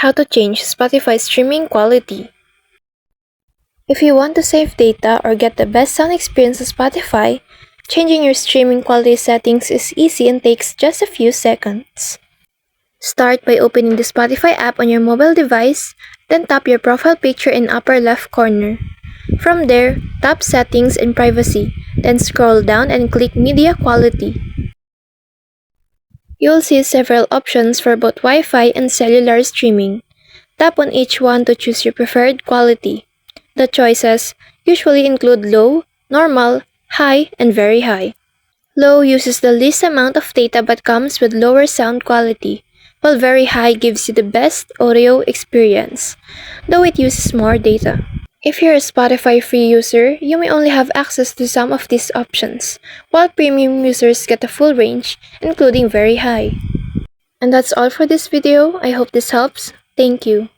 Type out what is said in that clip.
How to change Spotify streaming quality. If you want to save data or get the best sound experience on Spotify, changing your streaming quality settings is easy and takes just a few seconds. Start by opening the Spotify app on your mobile device, then tap your profile picture in upper left corner. From there, tap Settings and Privacy, then scroll down and click Media Quality. You'll see several options for both Wi-Fi and cellular streaming. Tap on each one to choose your preferred quality. The choices usually include low, normal, high, and very high. Low uses the least amount of data but comes with lower sound quality, while very high gives you the best audio experience, though it uses more data. If you're a Spotify free user, you may only have access to some of these options, while premium users get the full range, including very high. And that's all for this video. I hope this helps. Thank you.